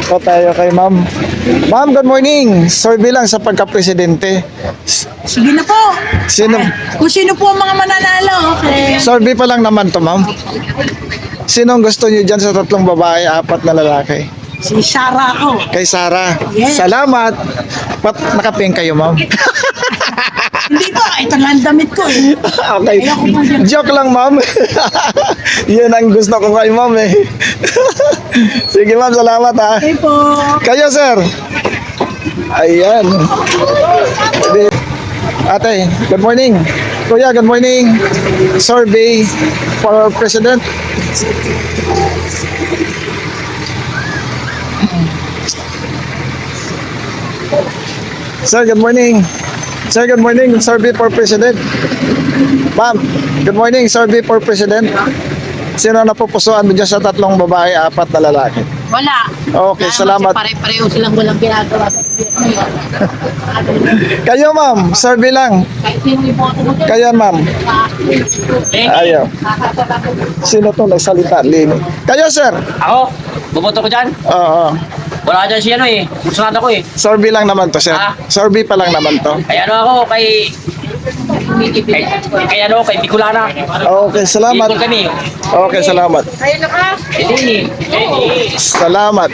O tayo kay ma'am. Ma'am, good morning. Survey lang sa pagka-presidente. Sige na po. Sino? Kung sino po ang mga mananalo, okay. Survey pa lang naman to, ma'am. Sino ang gusto niyo dyan sa tatlong babae, apat na lalaki? Si Sarah ako. Kay Sarah. Yes. Salamat. Nakaping kayo, ma'am. Hindi po, ito lang ang damit ko eh. Okay. Joke lang, ma'am. Yun ang gusto ko kay ma'am eh. Sige, ma'am. Salamat, ha. Okay po. Kayo, sir. Ayan. Ate, good morning. Kuya, good morning. Survey for President. Sir, good morning. Sir, good morning. Survey for President. Ma'am, good morning. Survey for President. Sino na pupusuan mo dyan sa tatlong babae, apat na lalaki? Wala. Okay, salamat. Pare-pareho silang walang ginagawa. Kayo, ma'am. Survey lang. Kahit sino yung boto mo dyan. Kayo, ma'am. Ayaw. Sino to nagsalita? Lini. Kayo, sir. Ako? Bumoto ko dyan? Oo. Wala dyan si ano eh. Gusto ko eh. Survey lang naman to, sir. Ah. Survey pa lang naman to. Kaya ano ako kay... Kaya ano, kay Bicolana. Okay, salamat. Bicol kami. Okay, salamat. Ayun na ka. Salamat.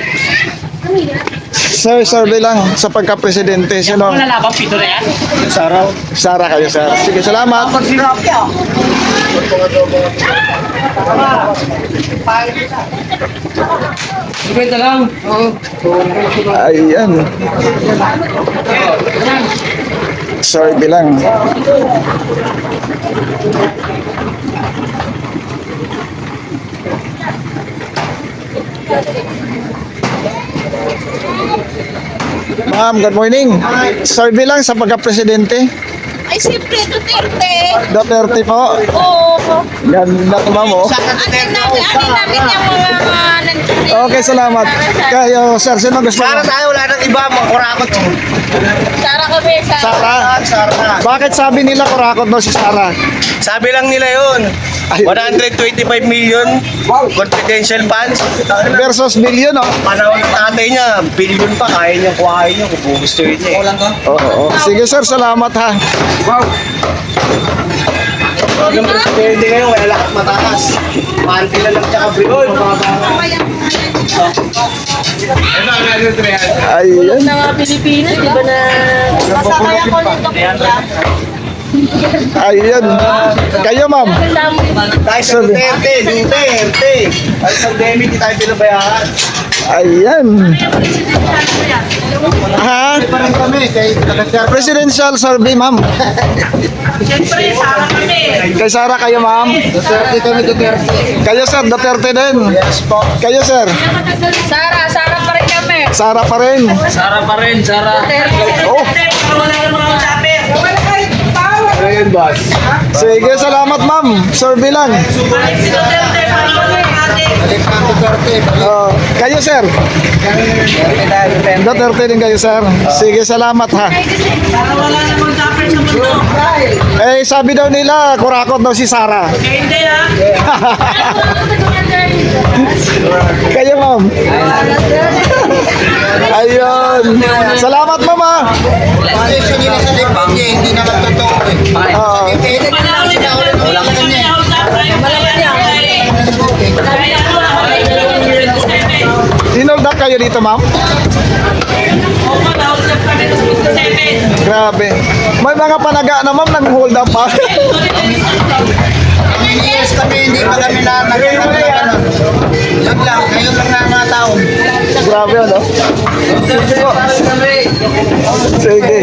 Sir, survey lang sa pagka-presidente. Sino? Wala labang pito na yan. Sarah. Sarah kayo, sir. Sige, salamat. Ibenta lang. Ayan. Survey lang. Ma'am, good morning. Survey lang sa pagka-presidente. Ay, siyempre, Duterte. Duterte po. Oo. Ganda to, ma'am, oh. Anin namin yung mga Okay, salamat. Kayo, sir, sino gusto mo? Tayo wala nang iba, mga kurakot. Sarah kami. Sarah. Bakit sabi nila kurakot daw si Sarah? Sabi lang nila yun. Ay. 125 million confidential funds. Versus billion, oh. Panahon ng tatay niya, billion pa, kaya niya kuhain niya kung gusto niya. Oo. Sige, sir, salamat, ha. Yung presidente ngayon, wala lahat matakas. Panty na lang tsaka billion. Ayan. Na nga Pilipinas, di ba na... Masakay ako nito kuya. Ayan. Kayo, ma'am. Tayo sa Duterte. Ay sa Demi, di tayo pinabayaan. Ayan. Ha? Parang kami, kay Presidential survey, ma'am. Siyempre, Sarah kami. Kay Sarah kayo, ma'am. Duterte kami, Duterte. Kayo, sir, Duterte din. Yes po. Kayo, sir. Sarah pa rin kami. Sarah pa rin. Sara pa rin, Sara. Oh. Wala namang sabi. Ayun, boss. Sige, salamat, ma'am. Survey lang. Si Duterte, parang kami. Balik pa ang Duterte. Kayo, sir. Duterte din kayo, sir. Sige, salamat, ha. Para wala namang sabi sa mundo. Eh, sabi daw nila, kurakot daw si Sarah. Hindi ha. Kayo, ma'am. Ayun. Salamat, ma'am, ha. Position nila sa libang niya, hindi naman totoo eh. Oo. Hold up kayo dito, ma'am? Grabe. May mga panaga na, ma'am, nag-hold up pa. Yes, kami, hindi pa kami nagkakaroon. Yun lang, ngayon lang na mga tao. Grabe, ano? Sige.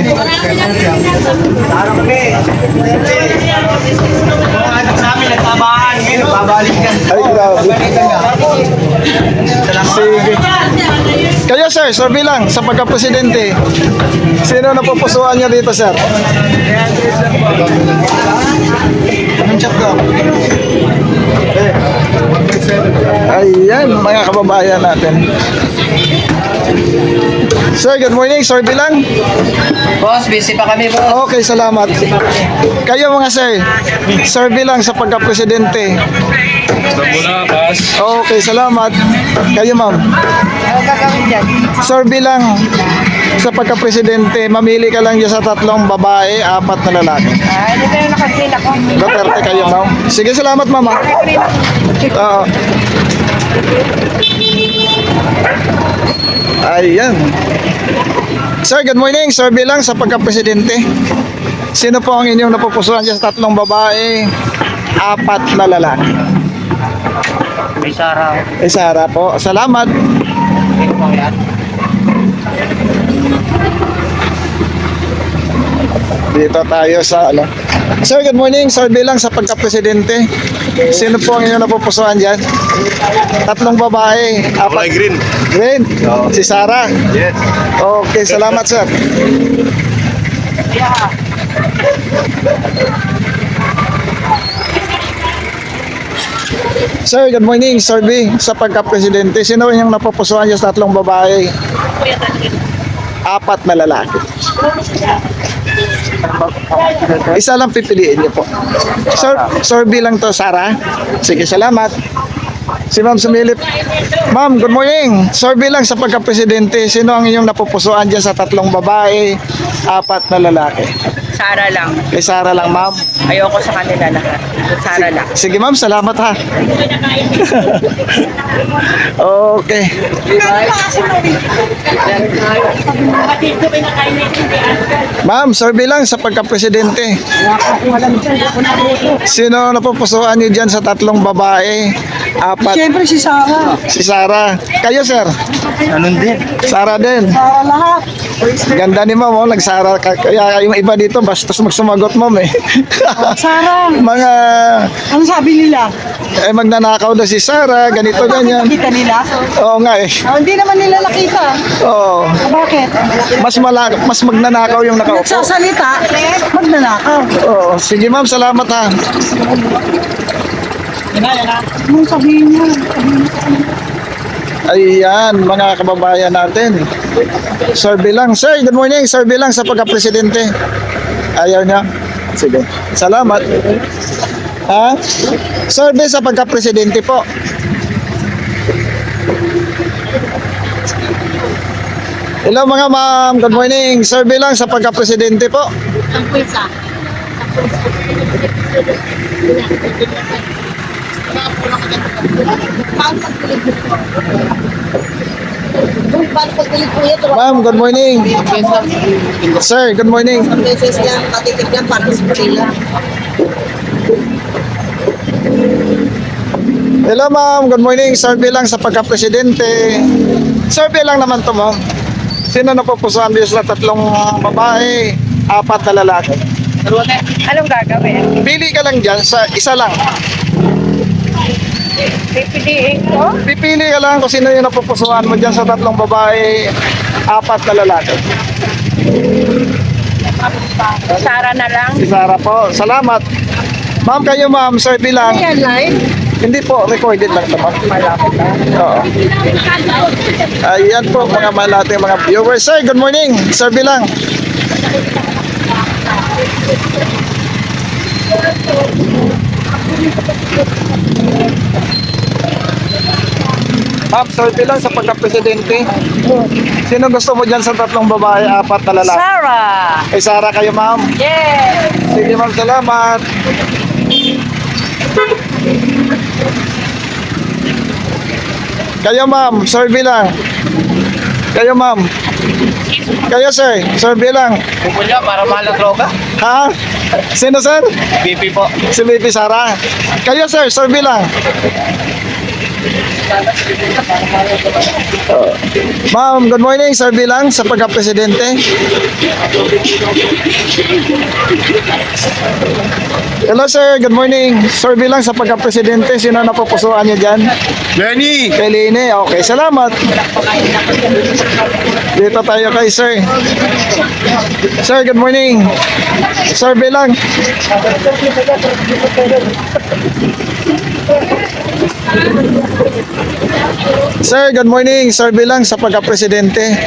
Parang kami. Mga anak sa amin, nagtabahan. Ngayon, babalikan. Ay, grabe. Sige. Kayo, sir, survey lang sa pagka-presidente. Sino na pupusuan niya dito, sir? Anong chat ko? Ayan, mga kababayan natin. Sir, good morning. Sir Bilang. Boss, busy pa kami, boss. Okay, salamat. Kayo mga sir, sir Bilang sa pagka-presidente. Ito muna, boss. Okay, salamat. Kayo ma'am. Ano gagawin dyan? Sir Bilang sa pagka-presidente, mamili ka lang dyan sa 3 babae, 4 na lalaki. Hindi tayo nakasin ako. Duterte kayo ma'am. Sige, salamat mama. Oo. Ayan. Sir, good morning. Sir Bilang sa pagka-presidente. Sino po ang inyong napupusuan dyan sa 3 babae, 4 na lalaki? May Sara. Sara po. Salamat. Dito tayo sa ano. Sir, good morning. Sir Bilang sa pagka-presidente. Sino po ang inyong napupusuan dyan? 3 babae, 4. Green. Green. Si Sara. Yes. Okay, salamat sir. Sir, good morning. Sir B, sa pagka-presidente, sino yung napupusuan niya sa 3 babae? 4 na lalaki. Isa lang pipiliin niyo po. Sir B lang to, Sara. Sige, salamat. Si Ma'am sumilip. Ma'am, good morning. Sir B lang sa pagka-presidente, sino ang inyong napupusuan dyan sa 3 babae, 4 na lalaki? Sara lang. Kay Sara lang, ma'am. Ayoko sa kanila lahat. Sara lang. Sige ma'am, salamat ha. Okay. Ma'am, survey lang sa pagka-presidente. Sino napupusuan niyo dyan sa 3 babae? 4. Siyempre si Sara. Si Sara. Kayo sir? Ganun din. Sara din. Sara lahat. Ganda ni ma'am, oh, nagsara. Kaya yung iba dito, bastos magsumagot ma'am eh. Sara. Mga, Ano sabi nila? magnanakaw na si Sara, ganito, ganyan. Nakita nila? Oo nga eh. Hindi naman nila nakita. Oo. Bakit? Mas magnanakaw yung nakaupo. Nagsasalita, magnanakaw. Oo. Sige ma'am, salamat ha. Anong sabihin mo? Ayan, mga kababayan natin. Survey lang. Sir, good morning. Survey lang sa pagka-presidente. Ayaw niya? Sige. Salamat. Ha? Survey sa pagka-presidente po. Hello mga ma'am. Good morning. Survey lang sa pagka-presidente po. Ang pwesa. Ma'am, good morning. Sir, good morning. Beses yan, patitig yan, para sa kanila. Hello ma'am, good morning. Survey lang sa pagka-presidente. Survey lang naman to ma'am. Sino napupusuan niyo sa 3 babae, 4 na lalaki? Anong gagawin? Pili ka lang dyan sa isa lang. Pipiliin ko? Pipili ka lang kung sino yung napupusuan mo dyan sa 3 babae, 4 na lalaki. Sara na lang. Si Sara po. Salamat. Ma'am, kayo ma'am, survey lang. Yan, live. Hindi po, recorded lang naman. Oo. Ayan po mga nating mga viewers. Sir, good morning. Survey lang. Ma'am, survey lang sa pagka-presidente. Sino gusto mo dyan sa 3 babae, 4 na lalaki? Sara. Kay Sara kayo ma'am. Yes. Sige ma'am, salamat. Kayo ma'am, survey lang. Kayo ma'am. Kayo sir, survey lang. Pupulya para mahal ng droga. Ha? Sino sir? BP po. Si Bibi Sara. Kayo sir, survey lang. Ma'am, good morning. Survey lang sa pagka-presidente. Hello sir, good morning. Survey lang sa pagka-presidente. Sino napupusuan niyo dyan? Lenny! Kay Lene. Okay, salamat. Dito tayo kay sir. Sir, good morning. Survey lang. Sir, good morning. Survey lang sa pagka-presidente.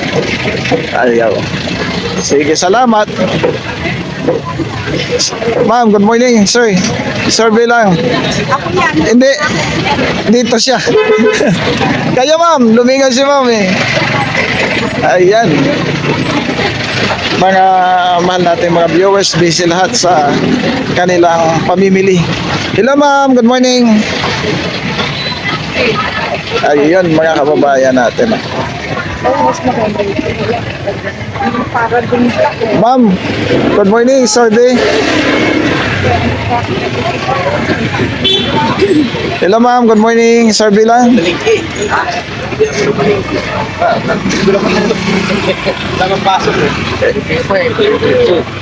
Ayaw. Sige, salamat. Ma'am, good morning, sir. Survey lang. Hindi. Dito siya. Kayo, ma'am. Lumingon si ma'am eh. Ayan. Mga mahal natin mga viewers, busy lahat sa kanilang pamimili. Hello, ma'am. Good morning. Ayun, mga kababayan natin. Ma'am, good morning, survey. Hello, ma'am. Good morning. Survey lang.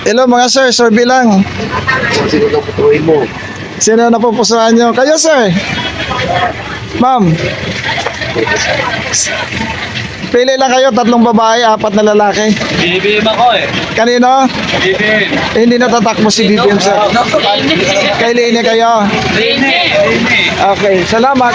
Hello, mga sir. Survey lang. Sino na pupusuan nyo? Kayo, sir. Ma'am. Pili lang kayo, 3 babae, 4 na lalaki. BBM ako eh. Kanino? BBM. Hindi natatakbo si BBM, sir. Kay Lene kayo. Rene. Okay, salamat.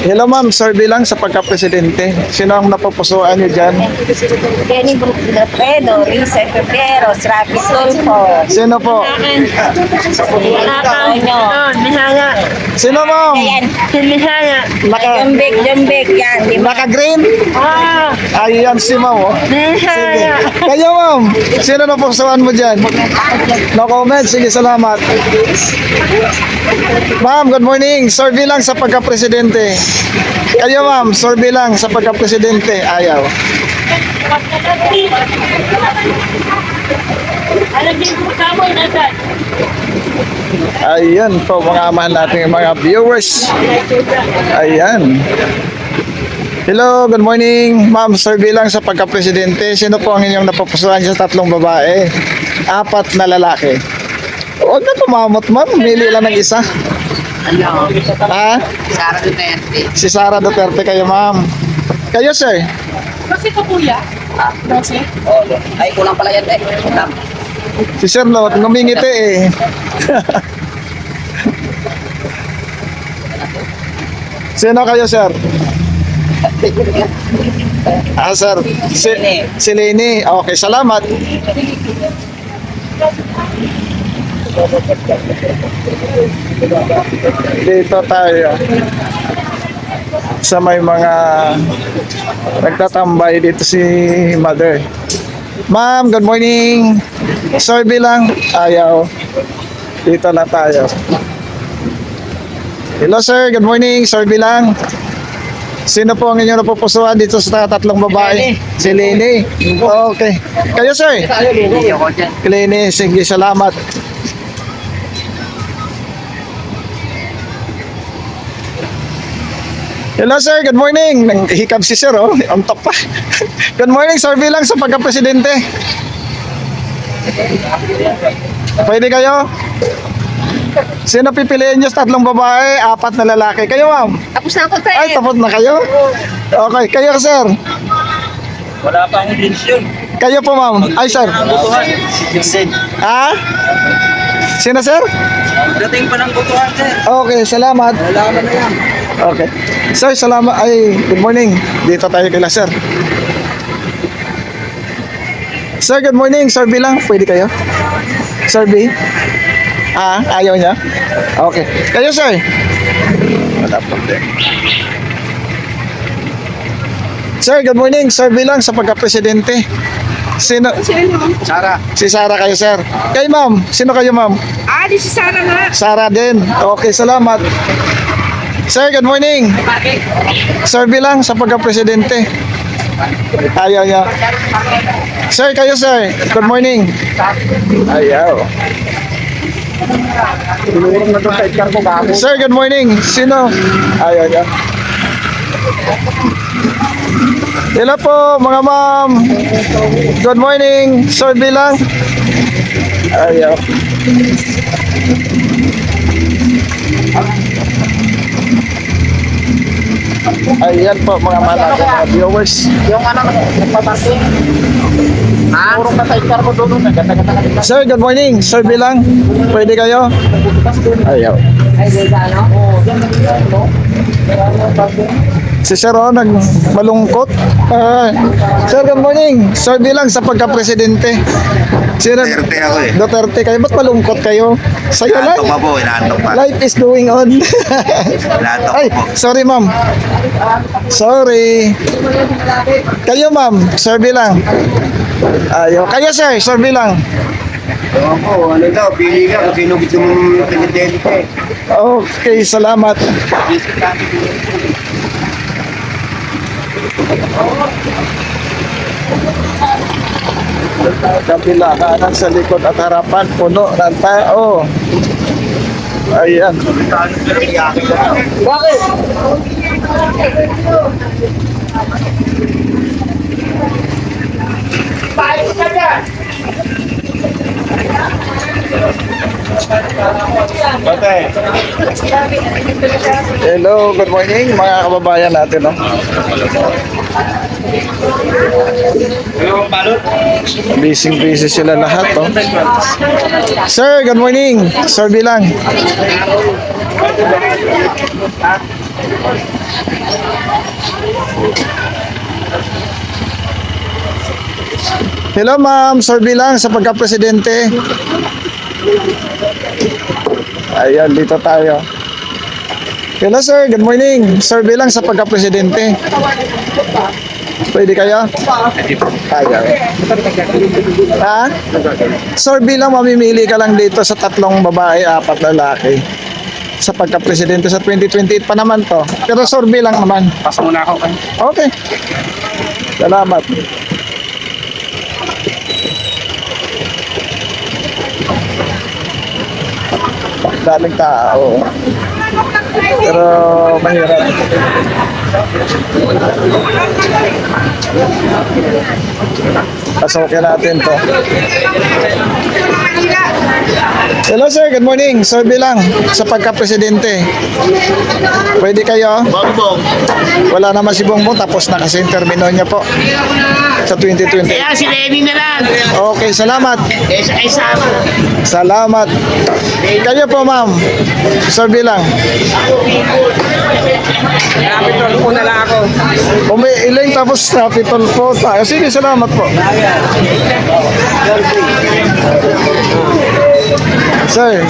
Hello, ma'am. Survey lang sa pagka-presidente. Sino ang napupusuan niyo dyan? Kenny Bruno, Risa Peperos, Rafi Tulfo. Sino po? Mihanga. Sino, ma'am? Ayan, si Mihanga. Naka, Jumbek, yan. Di ba? naka-green? Ah, Ayan si ma'am, oh. Mihanga. Kayo, ma'am. Sino napupusuan mo dyan? No comment. Sige, salamat. Ma'am, good morning. Survey lang sa pagka-presidente. Kayo, ma'am. Survey lang sa pagka-presidente. Ayaw. Alam din ko sa mo, nasan? Ayan po mga mahal nating mga viewers. Ayan. Hello, good morning. Ma'am, survey lang sa pagka-presidente. Sino po ang inyong napupusuan sa 3 babae? 4 na lalaki. Huwag na tumamot, ma'am. Mili lang ng isa. Ano? Ha? Sara Duterte. Si Sara Duterte kayo, ma'am. Kayo, sir. Kasi ko kuya. Kasi? Oh, ay, kulang pala yan eh. Si Sir Lot, ngumingiti eh. Sino kayo, sir? Sir. Si Leni. Okay, salamat. Dito tayo. Sa may mga nagtatambay dito si mother. Ma'am, good morning. Survey lang. Ayaw. Dito na tayo. Hello, sir. Good morning. Survey lang. Sino po ang inyong napupusuan dito sa 3 babae? Si Lene. Okay. Kayo, sir? Lene. Sige, salamat. Hello, sir. Good morning. Nanghihikab si sir, oh. Ang top pa. Good morning. Survey lang sa pagka-presidente. Pwede kayo? Sino pipiliin nyo sa 3 babae, 4 na lalaki? Kayo, ma'am? Tapos na ako, te. Ay, tapos na kayo? Okay. Kayo, sir? Wala pa akong densyon. Kayo po, ma'am? Ay, sir? Butuhan. Citizen. Ha? Sino, sir? Dating pa ng butuhan, sir. Okay, salamat. Wala na yan. Okay. Sir, salamat. Ay, good morning. Dito tayo kila sir. Sir, good morning. Survey lang. Pwede kayo? Survey? Ayaw niya? Okay. Kayo, sir? Wala problem. Sir, good morning. Survey lang sa pagka-presidente. Sino? Sara. Si Sara kayo, sir. Kayo, ma'am. Sino kayo, ma'am? Di si Sara nga. Sara din. Okay, salamat. Sir, good morning. Survey lang sa pagka-presidente. Ayaw niya. Sir, kayo, sir. Good morning. Ayaw. Sir, good morning. Sino? Ayaw niya. Hello po, mga ma'am. Good morning. Survey lang. Ayaw. Ayan po mga malaki, mga viewers. Yung ano, nagpaparking. Ha? Puro ka sa ikar mo doon. Naganda-ganda. Sir, good morning. Sir Bilang, pwede kayo? Ayaw. Ay, dito ano? Si Sir O, malungkot. Sir, good morning. Sir Bilang, sa pagka-presidente. Sino? Duterte ako eh. Duterte kayo. Ba't malungkot kayo? Sa'yo lang. Inaantok pa po, inaantok pa. Life is going on. Inaantok Ay, pa po. sorry ma'am. Sorry. Kayo ma'am, Sir Bilang. Ayaw. Kayo sir, Sir Bilang. Ewan ko, ano daw, pili ka kung sino gusto mong presidente. Okay, salamat. Kabila kanan sa likod at harapan, puno ng tao. Ayan. Bakit? Hello, good morning mga kababayan natin. No? Busy sila lahat. No? Sir, good morning. Sir Bilang. Hello ma'am, Sir Bilang sa pagka-presidente. Ayan, dito tayo. Hello sir, good morning. Sir Bilang sa pagka-presidente. Pwede kayo? Ayaw. Ha? Sir Bilang, mamimili ka lang dito sa 3 babae, 4 lalaki. Sa pagka-presidente sa 2028 pa naman to. Pero Sir Bilang naman. Pas muna ako kayo. Okay. Salamat. Daming tao. Pero mahirap. Pasokin natin to. Hello sir, good morning. Sir Bilang, sa pagka-presidente. Pwede kayo? Bongbong. Wala naman si Bongbong, tapos na kasi yung termino niya po. Sa 2020. Kaya si Lenny na lang. Okay, salamat. Ay, sama. Salamat. Kayo po ma'am. Sir Bilang. Capitol po na lang ako. Umiiling tapos Capitol po tayo. Sige, salamat po.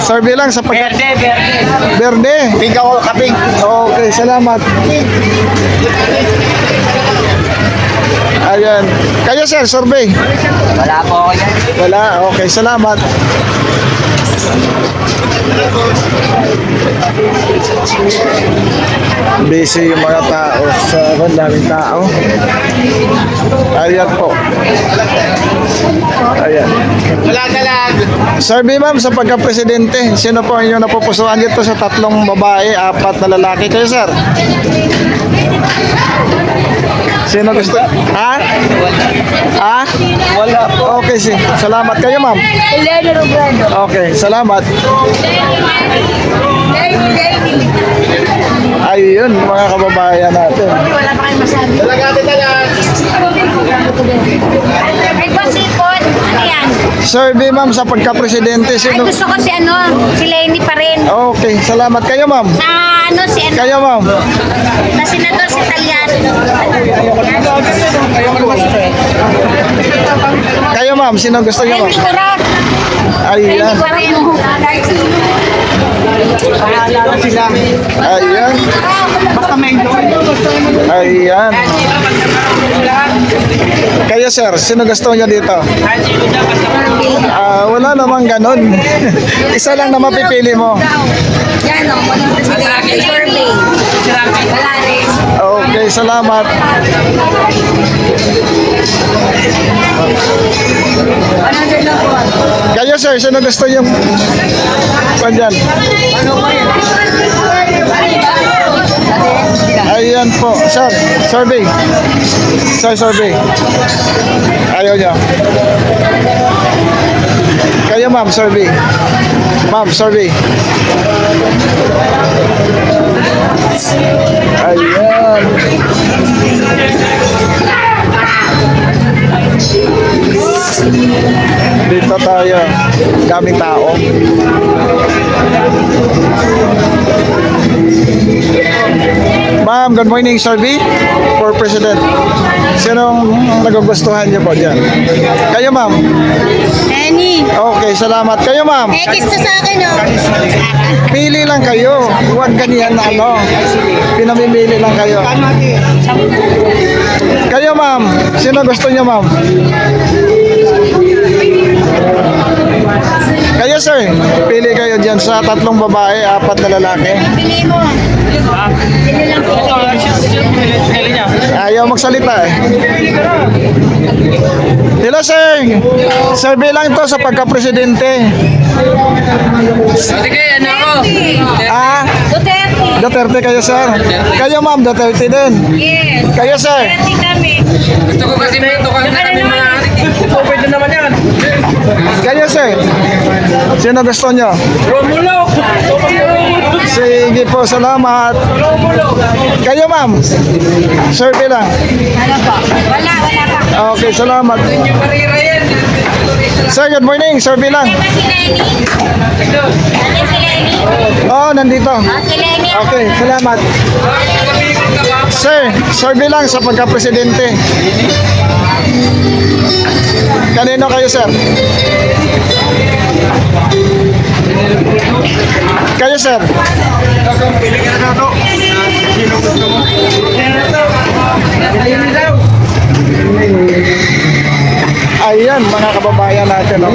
Sir Bilang sa pagka... Berde. Pink ako, kaping. Okay, salamat. Ayan. Kayo sir, survey. Wala po ako yan. Wala, okay, salamat. Busy yung mga tao. Sa daming tao. Ayan po. Ayan. Wala ka lang. Survey ma'am sa pagka-presidente. Sino po ang inyong napupusuan dito sa 3 babae, 4 na lalaki? Kayo sir? Sino gusto? Ha? Ha? Wala po. Okay, salamat kayo ma'am. Elena Robredo. Okay, salamat. Ayun, mga kababayan natin. Wala pa kayong masabi. Talagati na lang. Ay, pasipon. Ano yan? Survey ma'am sa pagka-presidente. Ay, Sino? gusto ko si si Lenny pa rin. Okay, salamat kayo ma'am. Si Kayo ma'am. na senador si Italiano. Kayo ma'am, sino gusto niyo ma'am? Lenny ko rin. Lenny Ayan. pa rin. Ayan. Ayan. Kayo sir, sino gusto niyo dito? Wala namang ganun. Isa lang na mapipili mo. Yan o, maging presidente. Survey. Wala rin. Okay, salamat. Kayo sir, sino gusto yung pandyan? Ayan po, sir, survey. Sir, survey. Ayaw niya. Kayo ma'am, survey. Ma'am, survey. Ayan. daming tao. Ma'am, good morning, Sir V, for President. Sinong nagugustuhan niyo po dyan? Kayo, ma'am. Annie. Okay, salamat. Kayo, ma'am. Kiss to sa akin, oh. Pili lang kayo. Huwag ganyan na ano. Pinamimili lang kayo. Kayo, ma'am. Sino gusto niyo, ma'am? Kayo, sir. Pili kayo dyan sa 3 babae, 4 na lalaki. Pili mo. Pili lang po. Ayaw magsalita eh. Hello, sir. Survey lang to sa pagka-presidente. Sige, ano ako? Ah, Duterte. Duterte kayo, sir. Kayo, ma'am, Duterte din. Yes. Kayo, sir. Duterte kami. Gusto ko kasi may tukang na kami mga pwede naman yan. Kayo, sir. Sino gusto nyo? Romulo! Sige po, salamat. Kayo, ma'am. Survey lang. Ano po? Wala pa. Okay, salamat. Marira yan. Sir, good morning. Survey lang. Diba si Lenny? Ano si Lenny? Oh, nandito. Si Lenny. Okay, salamat. Sir, survey lang sa pagka-presidente. Kanino kayo, sir? Kayo, sir? Ayan, mga kababayan natin. Oh.